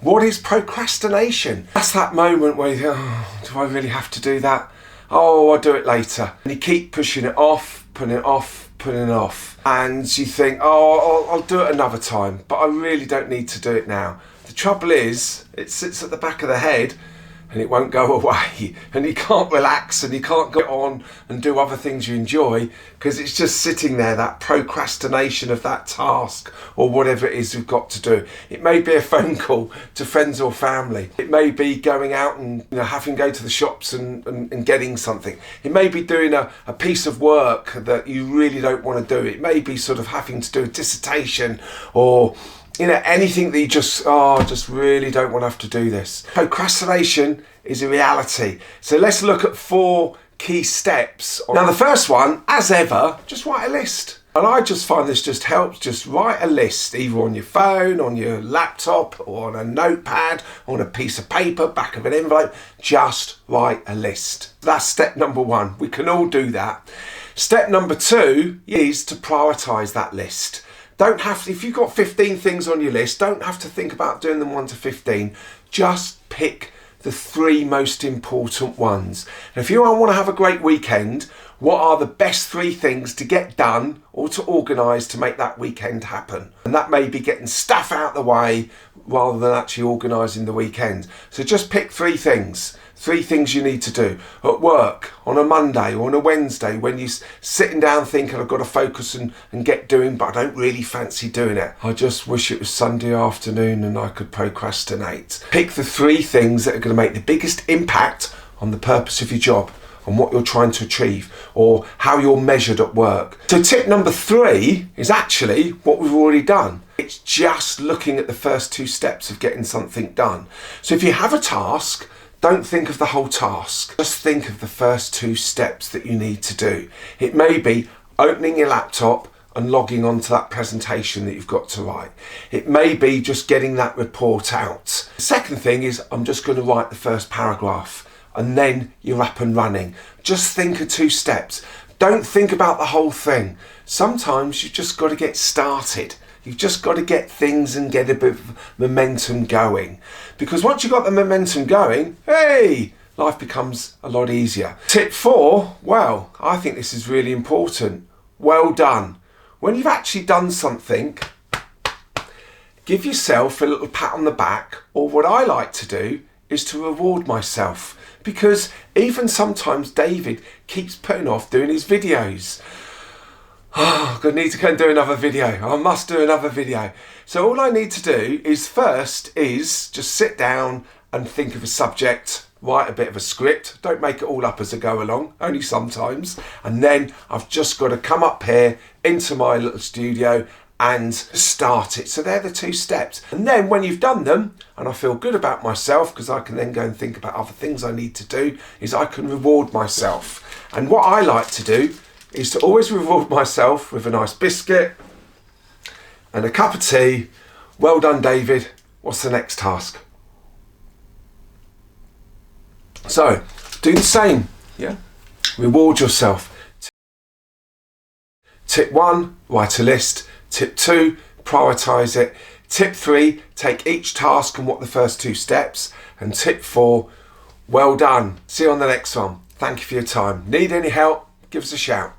What is procrastination? That's that moment where you think, oh, do I really have to do that? Oh, I'll do it later. And you keep pushing it off, putting it off, putting it off. And you think, oh, I'll do it another time, but I really don't need to do it now. The trouble is, it sits at the back of the head and it won't go away, and you can't relax and you can't go on and do other things you enjoy because it's just sitting there, that procrastination of that task or whatever it is you've got to do. It may be a phone call to friends or family. It may be going out and having to go to the shops and getting something. It may be doing a piece of work that you really don't want to do. It may be sort of having to do a dissertation or anything that you just really don't want to have to do this. Procrastination is a reality. So let's look at 4 key steps. Now the first one, as ever, just write a list. And I just find this just helps. Just write a list, either on your phone, on your laptop, or on a notepad, on a piece of paper, back of an envelope. Just write a list. That's step number 1. We can all do that. Step number 2 is to prioritise that list. Don't have to, if you've got 15 things on your list, don't have to think about doing them 1 to 15. Just pick the 3 most important ones. And if you want to have a great weekend, what are the best 3 things to get done or to organise to make that weekend happen? And that may be getting stuff out the way rather than actually organising the weekend. So just pick 3 things. 3 things you need to do at work on a Monday or on a Wednesday when you're sitting down thinking I've got to focus and get doing, but I don't really fancy doing it. I just wish it was Sunday afternoon and I could procrastinate. Pick the 3 things that are going to make the biggest impact on the purpose of your job, on what you're trying to achieve or how you're measured at work. So tip number 3 is actually what we've already done. It's just looking at the first 2 steps of getting something done. So if you have a task, don't think of the whole task. Just think of the first 2 steps that you need to do. It may be opening your laptop and logging onto that presentation that you've got to write. It may be just getting that report out. The second thing is I'm just going to write the first paragraph and then you're up and running. Just think of 2 steps. Don't think about the whole thing. Sometimes you've just got to get started. You've just got to get things and get a bit of momentum going. Because once you've got the momentum going, hey, life becomes a lot easier. Tip 4, well, I think this is really important. Well done. When you've actually done something, give yourself a little pat on the back, or what I like to do is to reward myself. Because even sometimes David keeps putting off doing his videos. Oh, I'm going to need to go and do another video. I must do another video. So all I need to do is first is just sit down and think of a subject, write a bit of a script. Don't make it all up as I go along, only sometimes. And then I've just got to come up here into my little studio and start it. So they're the 2 steps. And then when you've done them, and I feel good about myself because I can then go and think about other things I need to do, is I can reward myself. And what I like to do is to always reward myself with a nice biscuit and a cup of tea. Well done, David. What's the next task? So, do the same. Yeah. Reward yourself. Tip 1, write a list. Tip 2, prioritise it. Tip 3, take each task and what the first 2 steps. And tip 4, well done. See you on the next one. Thank you for your time. Need any help? Give us a shout.